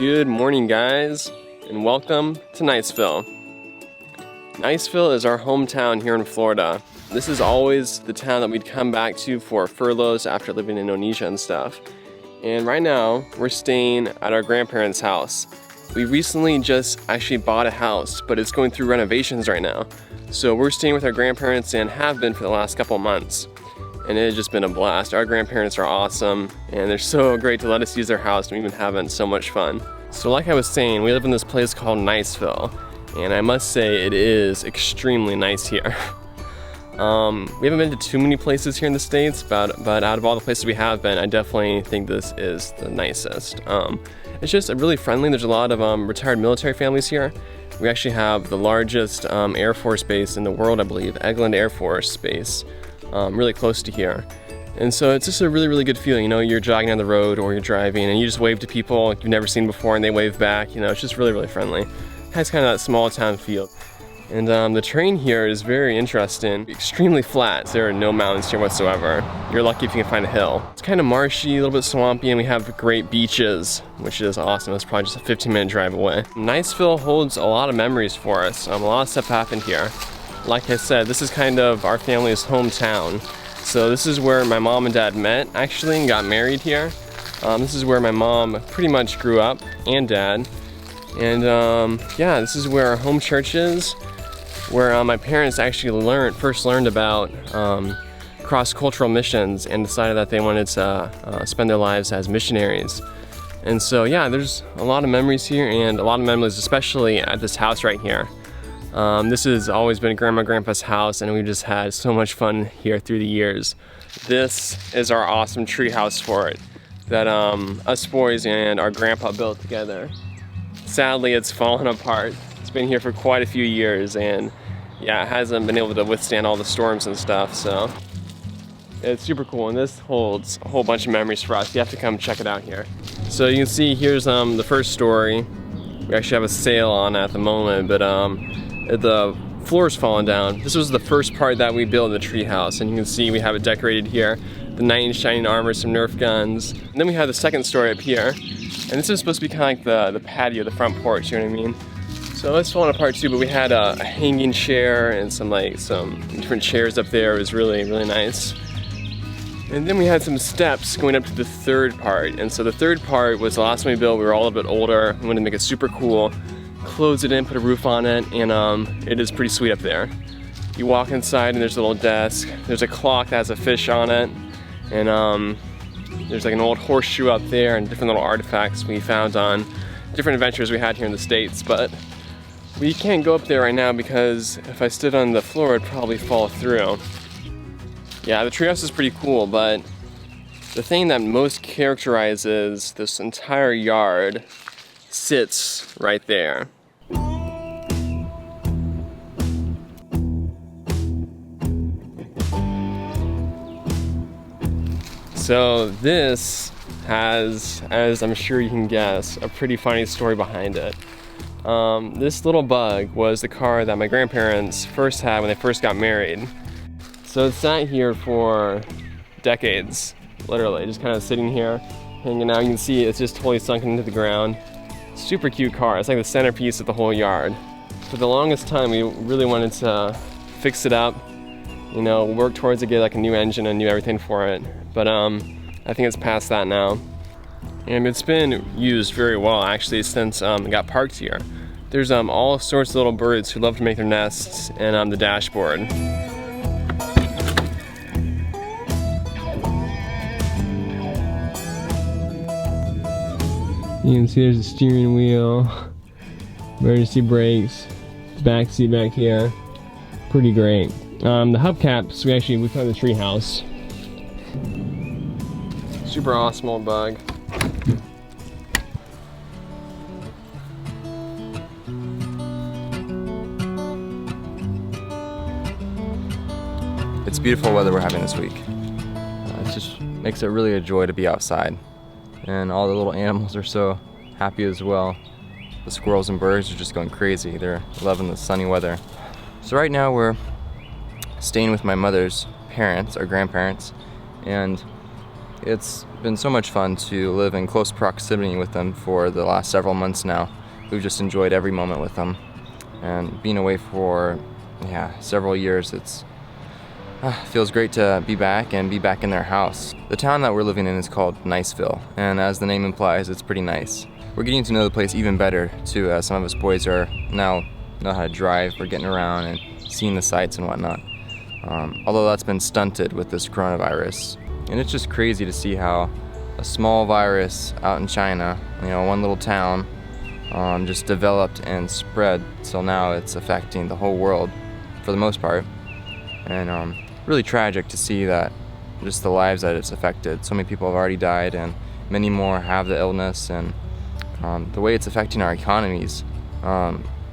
Good morning, guys, and welcome to Niceville. Niceville is our hometown here in Florida. This is always the town that we'd come back to for furloughs after living in Indonesia and stuff. And right now, we're staying at our grandparents' house. We recently just actually bought a house, but it's going through renovations right now. So we're staying with our grandparents and have been for the last couple months. And it has just been a blast. Our grandparents are awesome, and they're so great to let us use their house, and we've been having so much fun. So like I was saying, we live in this place called Niceville, and I must say it is extremely nice here. We haven't been to too many places here in the States, but out of all the places we have been, I definitely think this is the nicest. It's just really friendly. There's a lot of retired military families here. We actually have the largest Air Force base in the world, I believe, Eglin Air Force Base. Really close to here. And so it's just a really good feeling. You know, you're jogging down the road or you're driving and you just wave to people you've never seen before and they wave back. You know, it's just really friendly. It has kind of that small town feel. And the terrain here is very interesting. Extremely flat. There are no mountains here whatsoever. You're lucky if you can find a hill. It's kind of marshy, a little bit swampy, and we have great beaches, which is awesome. It's probably just a 15-minute drive away. Niceville holds a lot of memories for us. A lot of stuff happened here. Like I said, this is kind of our family's hometown. So this is where my mom and dad met, actually, and got married here. This is where my mom pretty much grew up, and dad. And yeah, this is where our home church is, where my parents actually first learned about cross-cultural missions and decided that they wanted to spend their lives as missionaries. And so yeah, there's a lot of memories here, and a lot of memories especially at this house right here. This has always been Grandma and Grandpa's house, and we've just had so much fun here through the years. This is our awesome tree house fort that us boys and our grandpa built together. Sadly, it's fallen apart. It's been here for quite a few years, and yeah, it hasn't been able to withstand all the storms and stuff, so it's super cool, and this holds a whole bunch of memories for us. You have to come check it out here. So you can see here's the first story. We actually have a sale on at the moment, but the floor's fallen down. This was the first part that we built in the tree house, and you can see we have it decorated here. The knight in shining armor, some Nerf guns. And then we have the second story up here. And this is supposed to be kind of like the patio, the front porch, you know what I mean? So it's falling apart too, but we had a hanging chair and some different chairs up there. It was really nice. And then we had some steps going up to the third part. And so the third part was the last one we built. We were all a bit older. We wanted to make it super cool. Close it in, put a roof on it, and it is pretty sweet up there. You walk inside and there's a little desk. There's a clock that has a fish on it, and there's like an old horseshoe up there and different little artifacts we found on different adventures we had here in the States. But we can't go up there right now because if I stood on the floor, it'd probably fall through. Yeah, the treehouse is pretty cool, but the thing that most characterizes this entire yard sits right there. So this has, as I'm sure you can guess, a pretty funny story behind it. This little bug was the car that my grandparents first had when they first got married. So it sat here for decades, literally, just kind of sitting here, hanging out. You can see it's just totally sunken into the ground. Super cute car. It's like the centerpiece of the whole yard. For the longest time, we really wanted to fix it up, you know, work towards it, get like a new engine and new everything for it. But I think it's past that now. And it's been used very well actually since it got parked here. There's all sorts of little birds who love to make their nests in the dashboard. You can see there's a steering wheel, emergency brakes, back seat back here. Pretty great. The hubcaps, we found the tree house. Super awesome old bug. It's beautiful weather we're having this week. It just makes it really a joy to be outside. And all the little animals are so happy as well. The squirrels and birds are just going crazy. They're loving the sunny weather. So right now we're staying with my mother's parents, our grandparents, and it's been so much fun to live in close proximity with them for the last several months now. We've just enjoyed every moment with them. And being away for, several years, it's feels great to be back and be back in their house. The town that we're living in is called Niceville, and as the name implies, it's pretty nice. We're getting to know the place even better, too, as some of us boys are now know how to drive. We're getting around and seeing the sights and whatnot. Although that's been stunted with this coronavirus. And it's just crazy to see how a small virus out in China, one little town, just developed and spread till now it's affecting the whole world for the most part. And really tragic to see that just the lives that it's affected. So many people have already died and many more have the illness, and the way it's affecting our economies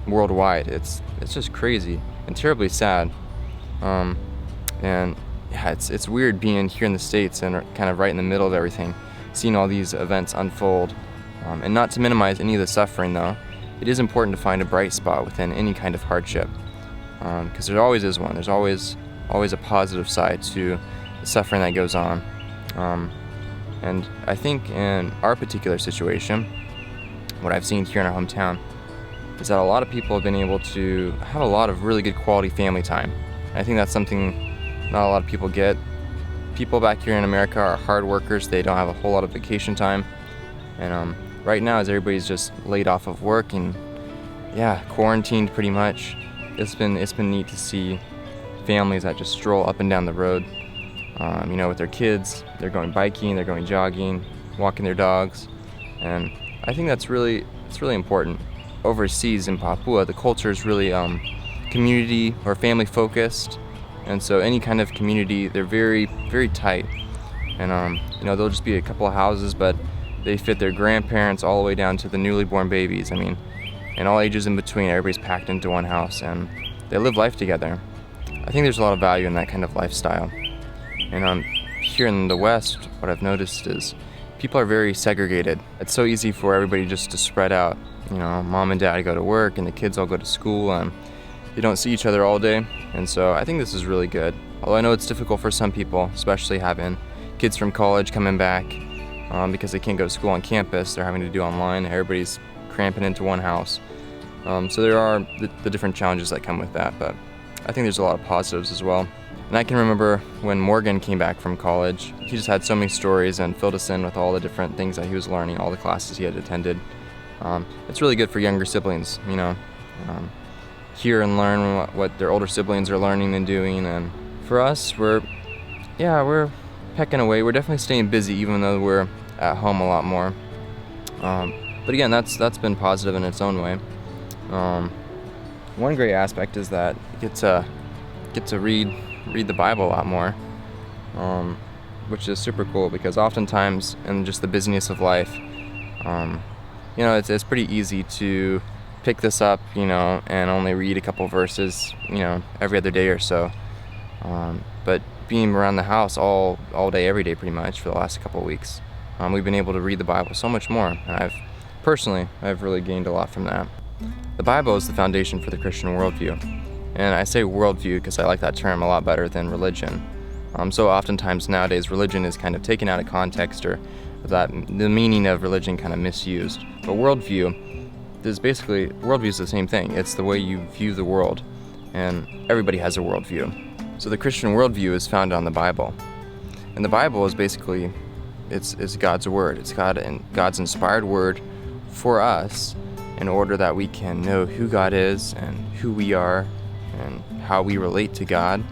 worldwide, it's just crazy and terribly sad. It's weird being here in the States and kind of right in the middle of everything, seeing all these events unfold. And not to minimize any of the suffering, though, it is important to find a bright spot within any kind of hardship, because there always is one. There's always a positive side to the suffering that goes on. And I think in our particular situation, what I've seen here in our hometown is that a lot of people have been able to have a lot of really good quality family time. I think that's something not a lot of people get. People back here in America are hard workers. They don't have a whole lot of vacation time. And right now, as everybody's just laid off of work and quarantined pretty much, it's been neat to see families that just stroll up and down the road, with their kids. They're going biking, they're going jogging, walking their dogs, and I think it's really important. Overseas in Papua, the culture is really community or family focused, and so any kind of community, they're very, very tight. And there'll just be a couple of houses, but they fit their grandparents all the way down to the newly born babies. And all ages in between, everybody's packed into one house, and they live life together. I think there's a lot of value in that kind of lifestyle. And here in the West, what I've noticed is people are very segregated. It's so easy for everybody just to spread out. Mom and dad go to work and the kids all go to school, and they don't see each other all day. And so I think this is really good. Although I know it's difficult for some people, especially having kids from college coming back because they can't go to school on campus. They're having to do online. Everybody's cramping into one house. So there are the different challenges that come with that, but I think there's a lot of positives as well. And I can remember when Morgan came back from college, he just had so many stories and filled us in with all the different things that he was learning, all the classes he had attended. It's really good for younger siblings, hear and learn what their older siblings are learning and doing. And for us, we're pecking away. We're definitely staying busy, even though we're at home a lot more. But again, that's been positive in its own way. One great aspect is that you get to read the Bible a lot more, which is super cool, because oftentimes in just the busyness of life, it's pretty easy to pick this up, and only read a couple verses, every other day or so. But being around the house all day, every day pretty much for the last couple of weeks, we've been able to read the Bible so much more. And I've really gained a lot from that. The Bible is the foundation for the Christian worldview. And I say worldview because I like that term a lot better than religion. So oftentimes nowadays religion is kind of taken out of context, or that the meaning of religion kind of misused. But worldview is the same thing. It's the way you view the world, and everybody has a worldview. So the Christian worldview is founded on the Bible. And the Bible is basically, it's God's word. It's God's inspired word for us in order that we can know who God is and who we are and how we relate to God.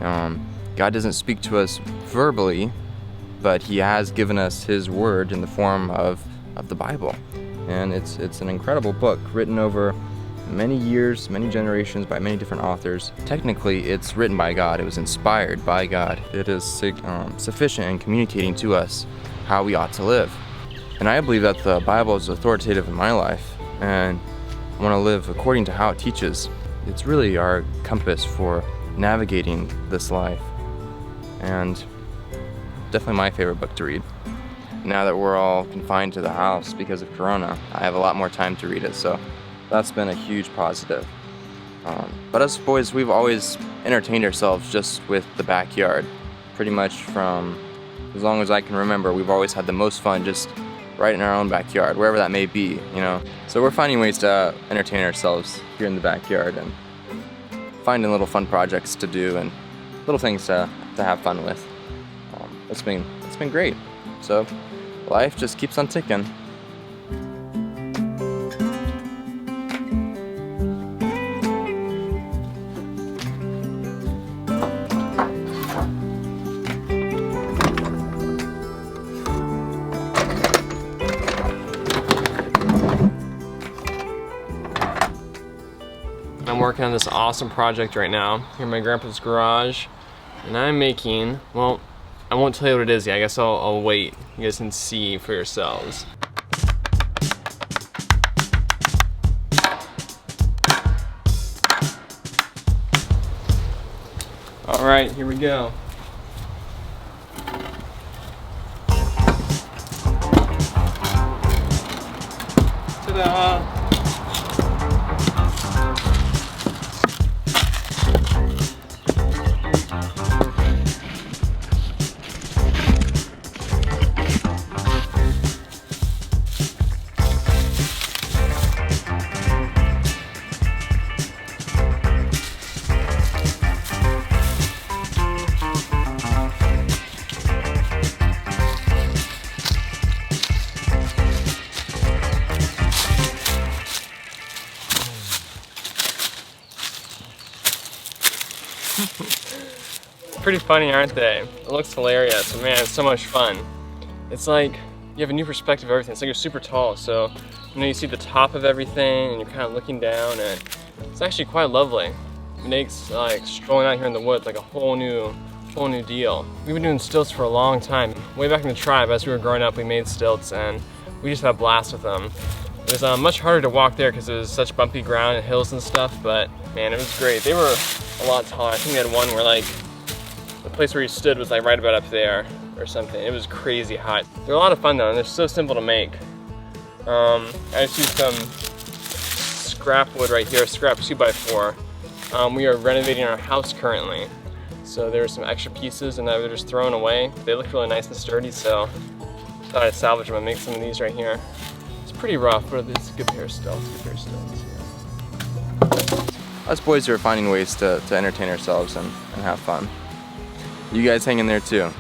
God doesn't speak to us verbally, but he has given us his word in the form of the Bible. And it's an incredible book written over many years, many generations, by many different authors. Technically, it's written by God. It was inspired by God. It is sufficient in communicating to us how we ought to live. And I believe that the Bible is authoritative in my life, and I want to live according to how it teaches. It's really our compass for navigating this life, and definitely my favorite book to read. Now that we're all confined to the house because of Corona, I have a lot more time to read it, so that's been a huge positive. But us boys, we've always entertained ourselves just with the backyard, pretty much from as long as I can remember, we've always had the most fun just right in our own backyard, wherever that may be, you know. So we're finding ways to entertain ourselves here in the backyard and finding little fun projects to do and little things to have fun with. It's been great. So life just keeps on ticking. I'm working on this awesome project right now here in my grandpa's garage, and I'm making, well, I won't tell you what it is yet. I guess I'll wait. You guys can see for yourselves. All right, here we go. Ta-da! Pretty funny, aren't they? It looks hilarious, but man, it's so much fun. It's like you have a new perspective of everything. It's like you're super tall, so you know you see the top of everything, and you're kind of looking down, and it's actually quite lovely. It makes like strolling out here in the woods like a whole new deal. We've been doing stilts for a long time. Way back in the tribe, as we were growing up, we made stilts, and we just had a blast with them. It was much harder to walk there because it was such bumpy ground and hills and stuff, but man, it was great. They were a lot taller. I think we had one where like the place where you stood was like right about up there or something. It was crazy hot. They're a lot of fun though, and they're so simple to make. I just used some scrap wood right here, scrap 2x4. We are renovating our house currently. So there were some extra pieces and they're just thrown away. They look really nice and sturdy, so I thought I'd salvage them and make some of these right here. It's pretty rough, but it's a good pair of stilts. Us boys are finding ways to entertain ourselves and have fun. You guys hang in there too.